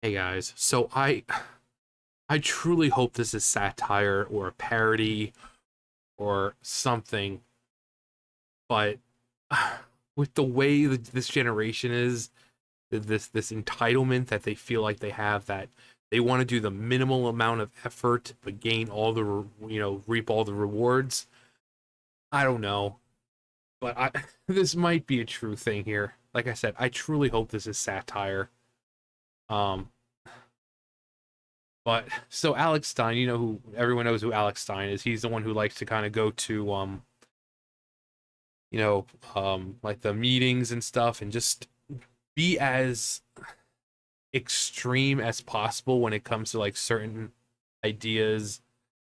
Hey guys, so I truly hope this is satire or a parody or something, but with the way that this generation is, this entitlement that they feel like they have, that they want to do the minimal amount of effort but gain all the reap all the rewards. I don't know, but I this might be a true thing here. Like I said, I truly hope this is satire. Um, But so Alex Stein, you know who everyone knows who Alex Stein is. He's the one who likes to kind of go to like the meetings and stuff and just be as extreme as possible when it comes to like certain ideas.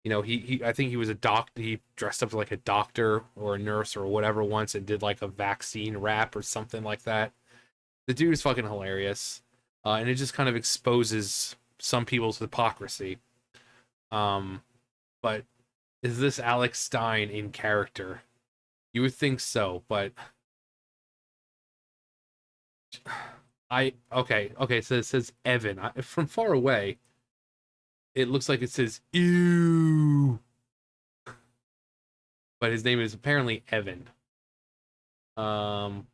He I think he was a doctor. He dressed up like a doctor or a nurse or whatever once and did like a vaccine rap or something like that. The dude is fucking hilarious. And it just kind of exposes some people's hypocrisy. Um, but is this Alex Stein in character? You would think so, but okay. So it says Evan. From far away, it looks like it says ew, but his name is apparently Evan. Um,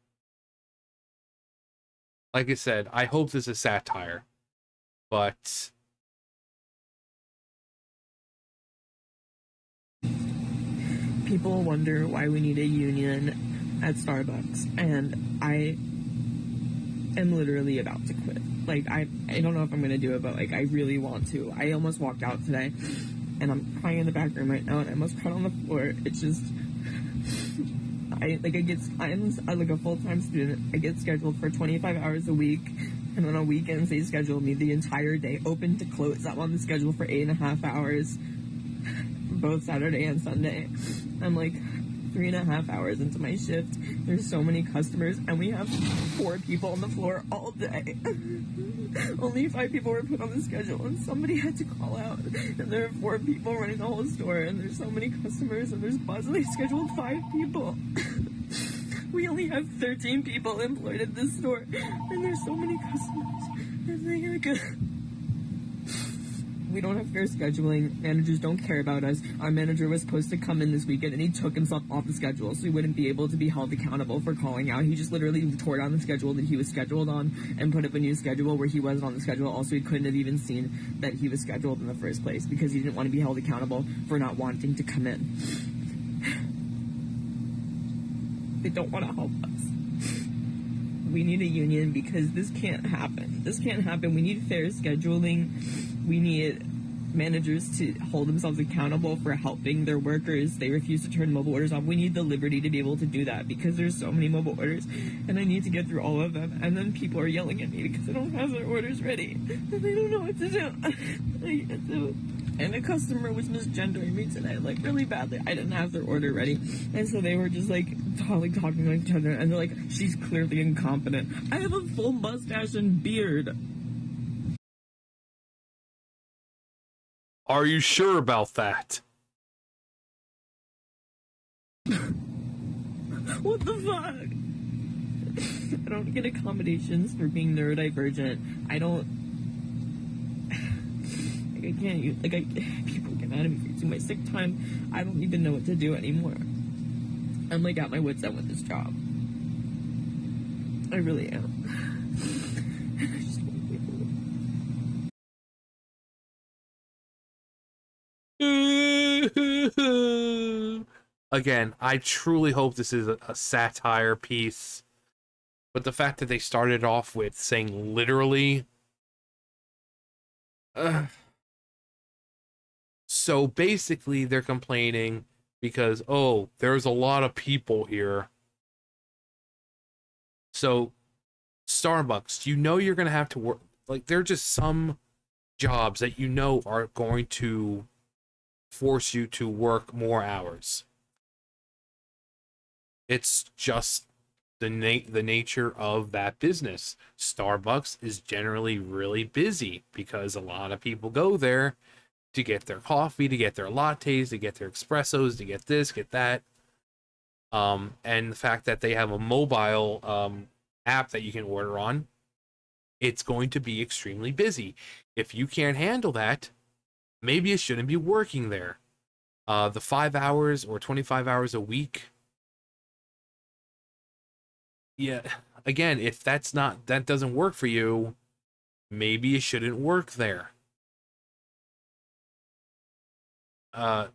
like I said, I hope this is satire, but People wonder why we need a union at Starbucks, and I am literally about to quit. Like, I don't know if I'm gonna do it, but like, I really want to. I almost walked out today, and I'm crying in the back room right now, and I almost cried on the floor. It's just, I'm like a full-time student. I get scheduled for 25 hours a week, and then on weekends they schedule me the entire day, open to close. I'm on the schedule for 8.5 hours, both Saturday and Sunday. I'm like 3.5 hours into my shift. There's so many customers, and we have 4 people on the floor all day. Only 5 people were put on the schedule, and somebody had to call out. And there are 4 people running the whole store, and there's so many customers, and there's buzz, and they scheduled 5 people. We only have 13 people employed at this store, and there's so many customers. And we don't have fair scheduling. Managers don't care about us. Our manager was supposed to come in this weekend, and he took himself off the schedule, so he wouldn't be able to be held accountable for calling out. He just literally tore down the schedule that he was scheduled on and put up a new schedule where he wasn't on the schedule. Also, he couldn't have even seen that he was scheduled in the first place because he didn't want to be held accountable for not wanting to come in. They don't want to help us. We need a union because this can't happen. This can't happen. We need fair scheduling. We need managers to hold themselves accountable for helping their workers. They refuse to turn mobile orders off. We need the liberty to be able to do that because there's so many mobile orders and I need to get through all of them. And then people are yelling at me because I don't have their orders ready and they don't know what to do. I can't do it. And a customer was misgendering me today, like really badly. I didn't have their order ready. And so they were just like talking to each other. And they're like, she's clearly incompetent. I have a full mustache and beard. are you sure about that? What the fuck? I don't get accommodations for being neurodivergent. I don't. Like, I can't use. Like, people get mad at me for using my sick time. I don't even know what to do anymore. I'm like at my wits' end with this job. I really am. I just want Again, I truly hope this is a satire piece. But the fact that they started off with saying literally, uh, so basically they're complaining because, oh, there's a lot of people here. So Starbucks, you know you're gonna have to work. Like, there are just some jobs that you know are going to force you to work more hours. It's just the nature of that business. Starbucks is generally really busy because a lot of people go there to get their coffee, to get their lattes, to get their espressos, to get this, get that. And the fact that they have a mobile app that you can order on, It's going to be extremely busy. If you can't handle that, maybe you shouldn't be working there. The 5 hours or 25 hours a week, yeah, again, if that doesn't work for you, maybe you shouldn't work there. uh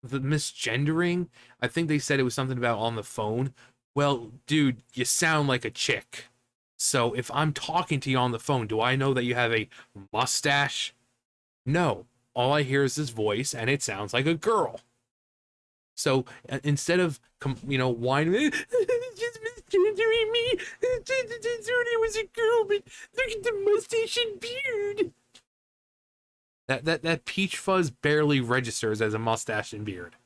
the misgendering, I think they said it was something about on the phone. Well, dude, you sound like a chick. So if I'm talking to you on the phone, do I know that you have a mustache? No. All I hear is his voice and it sounds like a girl. So instead of whining, just misgendering me, it was a girl, but look at the mustache and beard. That peach fuzz barely registers as a mustache and beard.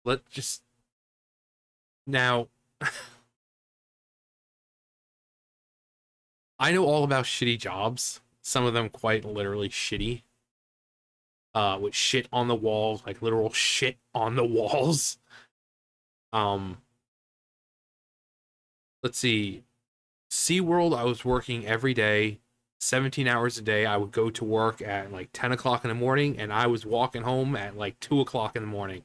Let just now. I know all about shitty jobs. Some of them quite literally shitty. With shit on the walls, like literal shit on the walls. Um, let's see. SeaWorld, I was working every day, 17 hours a day. I would go to work at like 10 o'clock in the morning, and I was walking home at like 2 o'clock in the morning.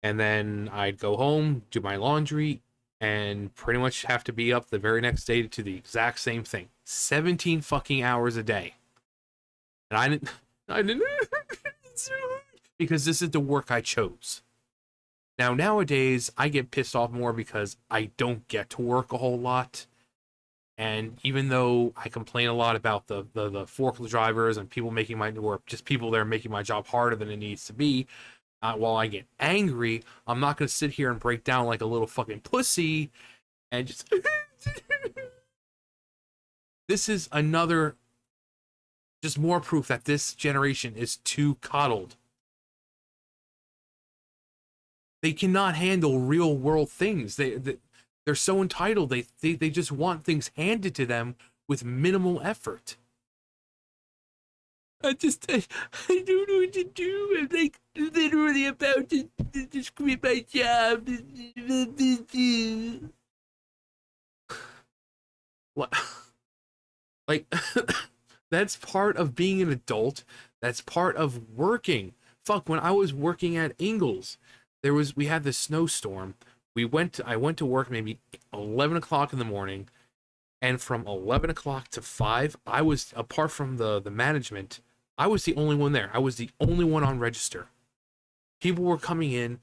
And then I'd go home, do my laundry, and pretty much have to be up the very next day to do the exact same thing. 17 fucking hours a day. And I didn't, because this is the work I chose. Now, nowadays, I get pissed off more because I don't get to work a whole lot. And even though I complain a lot about the forklift drivers and people making my work, just people there making my job harder than it needs to be, while I get angry, I'm not going to sit here and break down like a little fucking pussy and just. This is another, just more proof that this generation is too coddled. They cannot handle real world things. They're so entitled. They just want things handed to them with minimal effort. I don't know what to do. I'm like literally about to quit my job. What? Like, that's part of being an adult. That's part of working. Fuck, when I was working at Ingles, we had this snowstorm. I went to work maybe 11 o'clock in the morning, and from 11 o'clock to 5, I was, apart from the management, I was the only one there. I was the only one on register. People were coming in,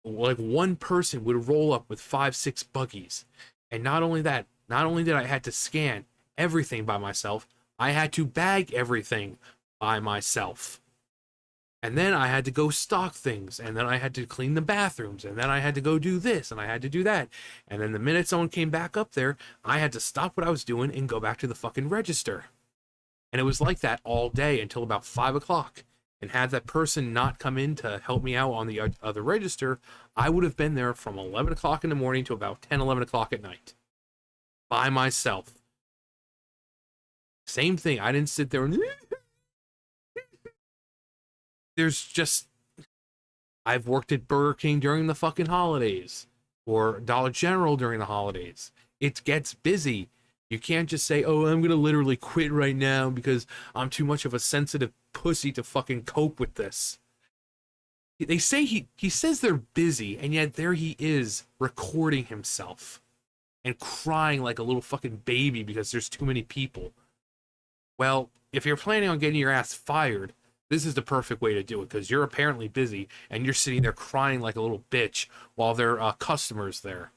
like one person would roll up with 5, 6 buggies. And not only that, not only did I had to scan everything by myself, I had to bag everything by myself. And then I had to go stock things, and then I had to clean the bathrooms, and then I had to go do this, and I had to do that. And then the minute someone came back up there, I had to stop what I was doing and go back to the fucking register. And it was like that all day until about 5 o'clock. And had that person not come in to help me out on the other register, I would have been there from 11 o'clock in the morning to about 10, 11 o'clock at night. By myself. Same thing. I didn't sit there and... There's just... I've worked at Burger King during the fucking holidays. Or Dollar General during the holidays. It gets busy. You can't just say, oh, I'm going to literally quit right now because I'm too much of a sensitive pussy to fucking cope with this. They say he says they're busy, and yet there he is recording himself and crying like a little fucking baby because there's too many people. Well, if you're planning on getting your ass fired, this is the perfect way to do it because you're apparently busy and you're sitting there crying like a little bitch while there are customers there.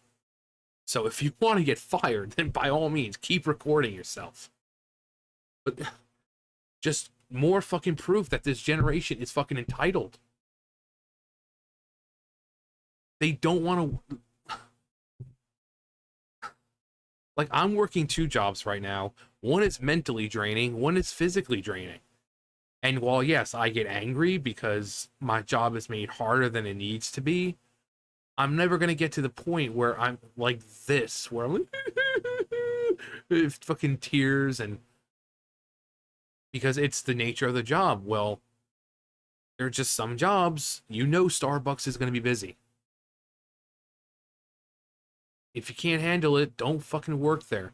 So if you want to get fired, then by all means, keep recording yourself. But just more fucking proof that this generation is fucking entitled. They don't want to... Like, I'm working 2 jobs right now. One is mentally draining, one is physically draining. And while, yes, I get angry because my job is made harder than it needs to be, I'm never going to get to the point where I'm like this, where I'm like, fucking tears, and because it's the nature of the job. Well, there are just some jobs, Starbucks is going to be busy. If you can't handle it, don't fucking work there.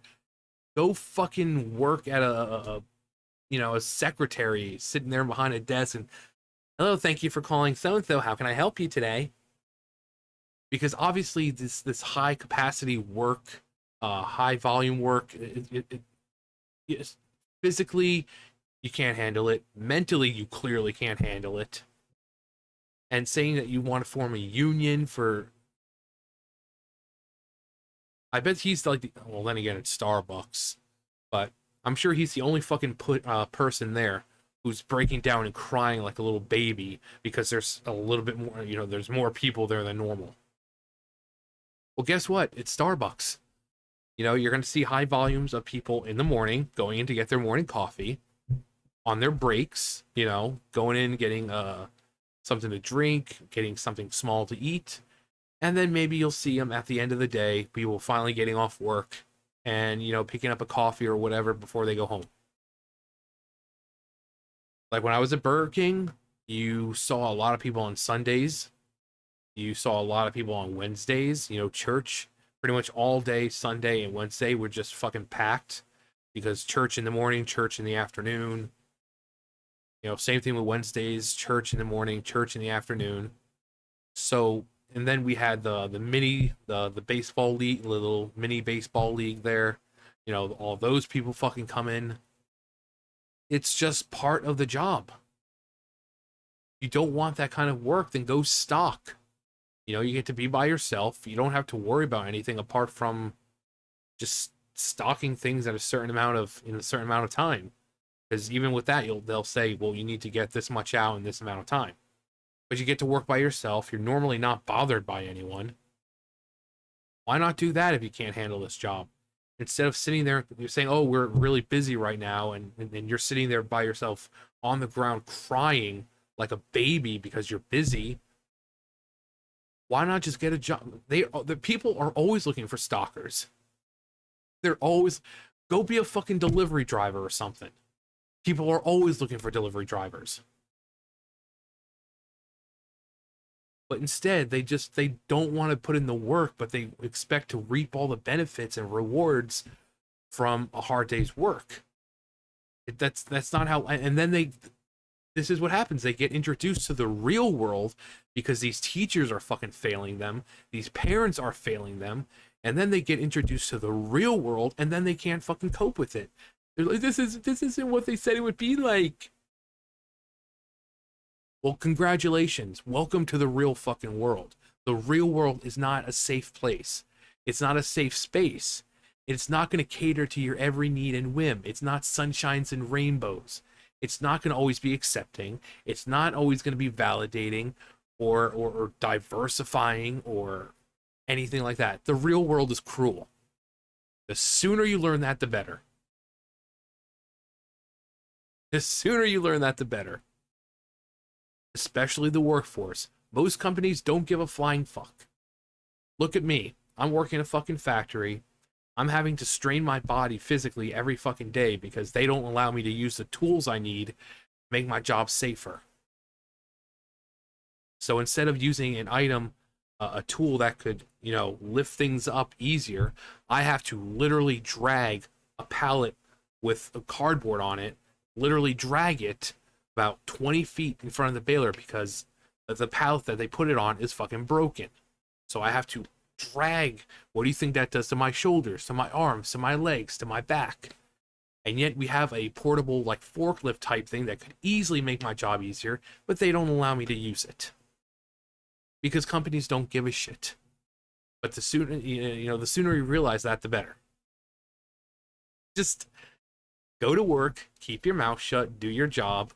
Go fucking work at a secretary sitting there behind a desk and, hello, thank you for calling so and so. How can I help you today? Because obviously this high capacity work, high volume work, yes, physically you can't handle it. Mentally, you clearly can't handle it. And saying that you want to form a union for, I bet he's like, well, then again, it's Starbucks, but I'm sure he's the only fucking person there who's breaking down and crying like a little baby because there's a little bit more, there's more people there than normal. Well, guess what? It's Starbucks. You're going to see high volumes of people in the morning going in to get their morning coffee, on their breaks, going in, getting something to drink, getting something small to eat, and then maybe you'll see them at the end of the day, people finally getting off work and, picking up a coffee or whatever before they go home. Like when I was at Burger King, you saw a lot of people on Sundays. You saw a lot of people on Wednesdays, church pretty much all day, Sunday and Wednesday were just fucking packed because church in the morning, church in the afternoon. Same thing with Wednesdays, church in the morning, church in the afternoon. So, and then we had the baseball league, little mini baseball league there. All those people fucking come in. It's just part of the job. You don't want that kind of work, then go stock. You get to be by yourself. You don't have to worry about anything apart from just stocking things at in a certain amount of time. Because even with that, they'll say, well, you need to get this much out in this amount of time. But you get to work by yourself. You're normally not bothered by anyone. Why not do that if you can't handle this job? Instead of sitting there, you're saying, oh, we're really busy right now, and you're sitting there by yourself on the ground crying like a baby because you're busy. Why not just get a job? The people are always looking for stalkers. They're always, go be a fucking delivery driver or something. People are always looking for delivery drivers. But instead, they don't want to put in the work, but they expect to reap all the benefits and rewards from a hard day's work. That's not how. And then this is what happens. They get introduced to the real world because these teachers are fucking failing them. These parents are failing them. And then they get introduced to the real world, and then they can't fucking cope with it. They're like, this isn't what they said it would be like. Well, congratulations. Welcome to the real fucking world. The real world is not a safe place. It's not a safe space. It's not going to cater to your every need and whim. It's not sunshines and rainbows. It's not going to always be accepting. It's not always going to be validating or diversifying or anything like that. The real world is cruel. The sooner you learn that, the better. The sooner you learn that, the better. Especially the workforce. Most companies don't give a flying fuck. Look at me. I'm working a fucking factory. I'm having to strain my body physically every fucking day because they don't allow me to use the tools I need to make my job safer. So instead of using an item, a tool that could, lift things up easier, I have to literally drag a pallet with a cardboard on it, literally drag it about 20 feet in front of the baler because the pallet that they put it on is fucking broken. So I have to drag. What do you think that does to my shoulders, to my arms, to my legs, to my back? And yet we have a portable like forklift type thing that could easily make my job easier, but they don't allow me to use it because companies don't give a shit. But the sooner the sooner you realize that, the better. Just go to work, keep your mouth shut, do your job,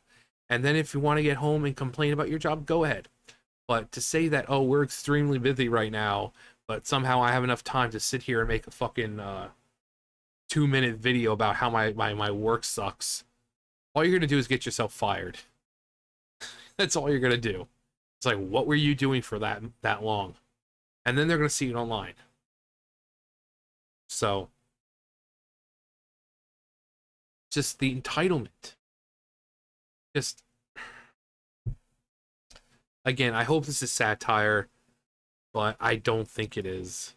and then if you want to get home and complain about your job, go ahead. But to say that, oh, we're extremely busy right now, but somehow I have enough time to sit here and make a fucking 2-minute video about how my work sucks, all you're gonna do is get yourself fired. That's all you're gonna do. It's like, what were you doing for that long? And then they're gonna see it online. So just the entitlement. Just again, I hope this is satire, but I don't think it is.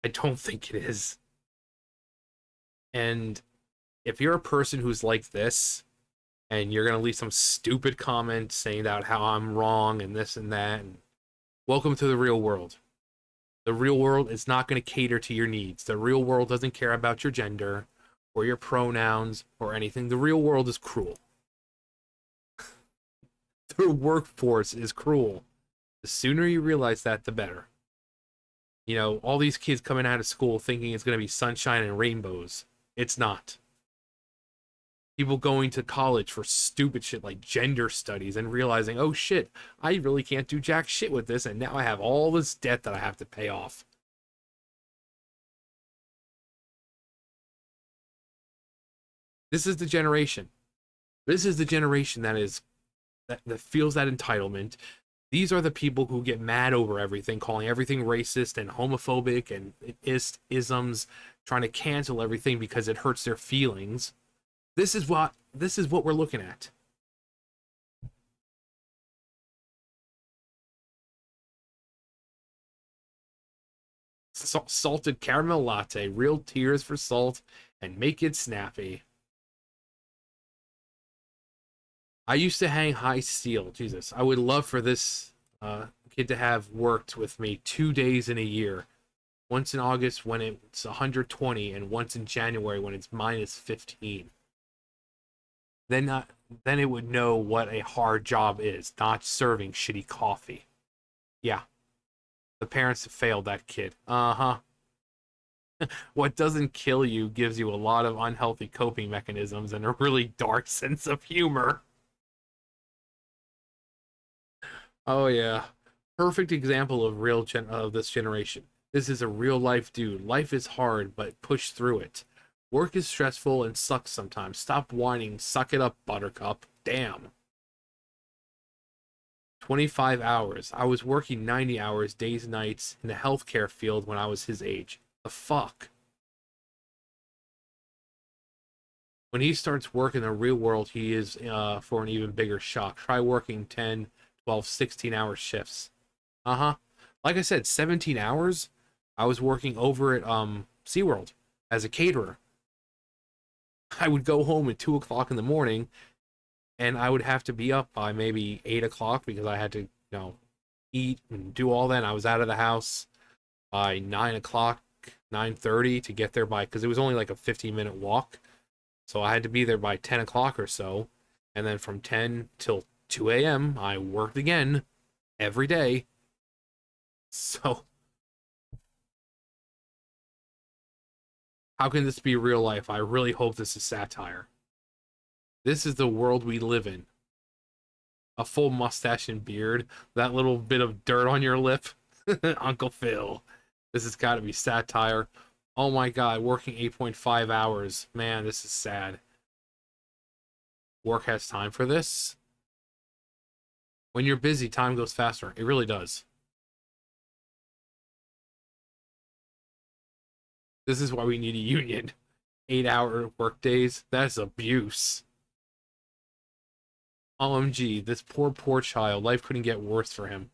I don't think it is. And if you're a person who's like this, and you're gonna leave some stupid comment saying that how I'm wrong and this and that, and welcome to the real world. The real world is not going to cater to your needs. The real world doesn't care about your gender or your pronouns or anything. The real world is cruel. The workforce is cruel. The sooner you realize that, the better. You know, all these kids coming out of school thinking it's going to be sunshine and rainbows. It's not. People going to college for stupid shit like gender studies and realizing, oh shit, I really can't do jack shit with this, and now I have all this debt that I have to pay off. This is the generation. This is the generation that feels that entitlement. These are the people who get mad over everything, calling everything racist and homophobic and isms, trying to cancel everything because it hurts their feelings. This is what we're looking at. Salted caramel latte, real tears for salt, and make it snappy. I used to hang high steel. Jesus, I would love for this kid to have worked with me 2 days in a year. Once in August when it's 120, and once in January when it's minus 15. Then then it would know what a hard job is, not serving shitty coffee. Yeah, the parents have failed that kid. Uh-huh. What doesn't kill you gives you a lot of unhealthy coping mechanisms and a really dark sense of humor. Oh yeah. Perfect example of of this generation. This is a real life dude. Life is hard, but push through it. Work is stressful and sucks sometimes. Stop whining. Suck it up, buttercup. Damn. 25 hours. I was working 90 hours days and nights in the healthcare field when I was his age. The fuck? When he starts work in the real world, he is for an even bigger shock. Try working 10, 12, 16-hour shifts. Uh-huh. Like I said, 17 hours. I was working over at SeaWorld as a caterer. I would go home at 2 o'clock in the morning, and I would have to be up by maybe 8 o'clock because I had to, eat and do all that. And I was out of the house by 9 o'clock, 9:30 to get there by, because it was only like a 15-minute walk. So I had to be there by 10 o'clock or so. And then from 10 till 2 a.m., I worked again every day. So how can this be real life? I really hope this is satire. This is the world we live in. A full mustache and beard, that little bit of dirt on your lip. Uncle Phil. This has got to be satire. Oh my god, working 8.5 hours. Man, this is sad. Work has time for this. When you're busy, time goes faster. It really does. This is why we need a union. 8-hour work days. That's abuse. OMG, this poor child. Life couldn't get worse for him.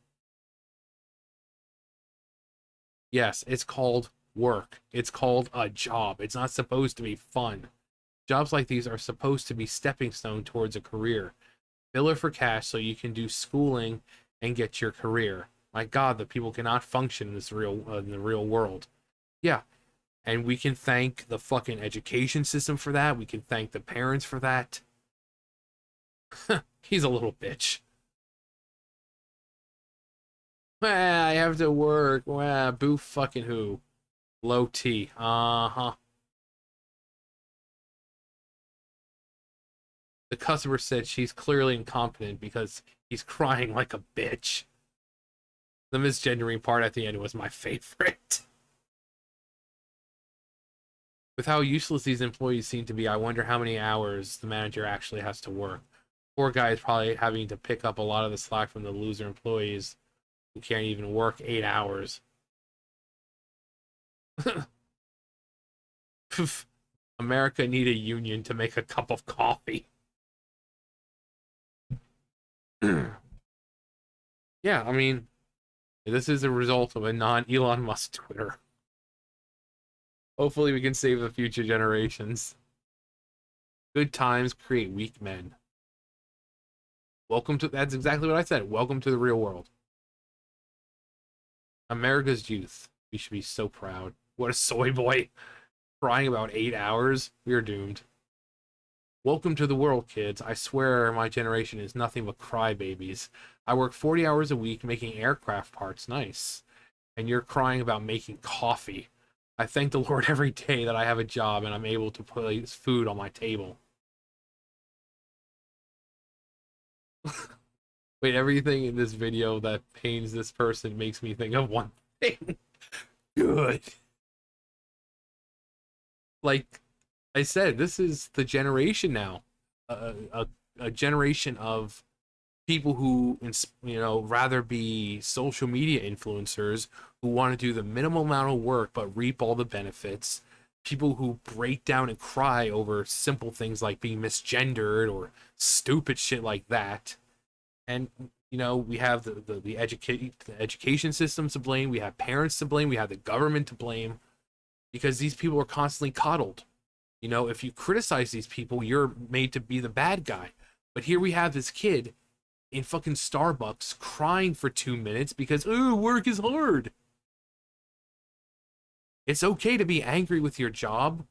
Yes, it's called work. It's called a job. It's not supposed to be fun. Jobs like these are supposed to be stepping stone towards a career. Filler for cash so you can do schooling and get your career. My God, the people cannot function in the real world. Yeah, and we can thank the fucking education system for that. We can thank the parents for that. He's a little bitch. I have to work. Boo fucking who? Low T. Uh-huh. The customer said she's clearly incompetent because he's crying like a bitch. The misgendering part at the end was my favorite. With how useless these employees seem to be, I wonder how many hours the manager actually has to work. Poor guy is probably having to pick up a lot of the slack from the loser employees who can't even work 8 hours. America need a union to make a cup of coffee. Yeah, I mean, this is a result of a non-Elon Musk Twitter. Hopefully we can save the future generations. Good times create weak men. Welcome to, that's exactly what I said. Welcome to the real world. America's youth. We should be so proud. What a soy boy. Crying about 8 hours. We are doomed. Welcome to the world, kids. I swear my generation is nothing but crybabies. I work 40 hours a week making aircraft parts. Nice. And you're crying about making coffee. I thank the Lord every day that I have a job and I'm able to place food on my table. Wait, everything in this video that pains this person makes me think of one thing. Good. Like I said, this is the generation now. A generation of people who, rather be social media influencers who want to do the minimal amount of work but reap all the benefits. People who break down and cry over simple things like being misgendered or stupid shit like that. And we have the education system to blame. We have parents to blame. We have the government to blame because these people are constantly coddled. If you criticize these people, you're made to be the bad guy. But here we have this kid in fucking Starbucks crying for 2 minutes because, ooh, work is hard. It's okay to be angry with your job,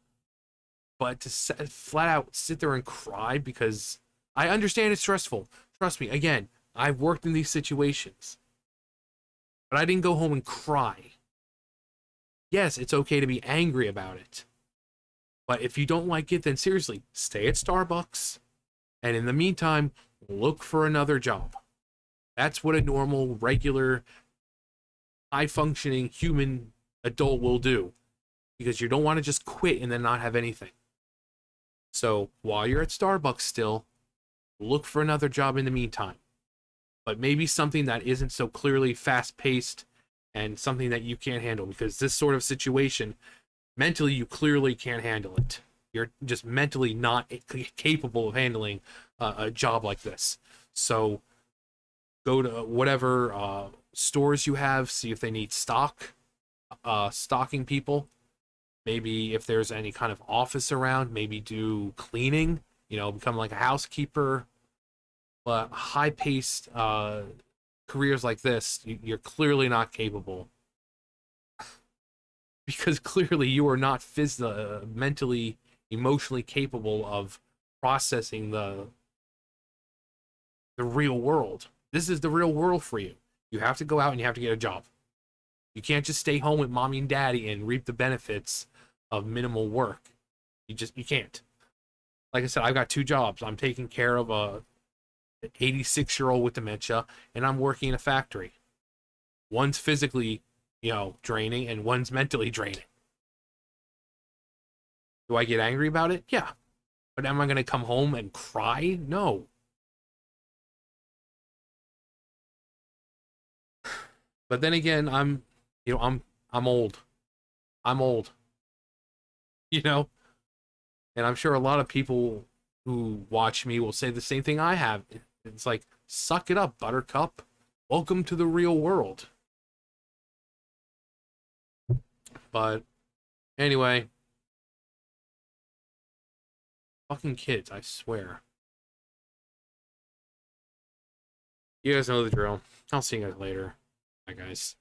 but to flat out sit there and cry because I understand it's stressful. Trust me, again, I've worked in these situations, but I didn't go home and cry. Yes, it's okay to be angry about it. But if you don't like it, then seriously, stay at Starbucks. And in the meantime, look for another job. That's what a normal, regular, high-functioning human adult will do. Because you don't want to just quit and then not have anything. So while you're at Starbucks still, look for another job in the meantime. But maybe something that isn't so clearly fast-paced and something that you can't handle. Because this sort of situation, mentally, you clearly can't handle it. You're just mentally not capable of handling a job like this. So go to whatever stores you have, see if they need stocking people. Maybe if there's any kind of office around, maybe do cleaning, become like a housekeeper. But high-paced careers like this, you're clearly not capable. Because clearly you are not mentally, emotionally capable of processing the real world. This is the real world for you. You have to go out and you have to get a job. You can't just stay home with mommy and daddy and reap the benefits of minimal work. You can't. Like I said, I've got 2 jobs. I'm taking care of a 86-year-old with dementia, and I'm working in a factory. One's physically, draining, and one's mentally draining. Do I get angry about it? Yeah. But am I going to come home and cry? No. But then again, I'm old. I'm old. You know? And I'm sure a lot of people who watch me will say the same thing I have. It's like, suck it up, buttercup. Welcome to the real world. But anyway, fucking kids, I swear. You guys know the drill. I'll see you guys later. Bye, guys.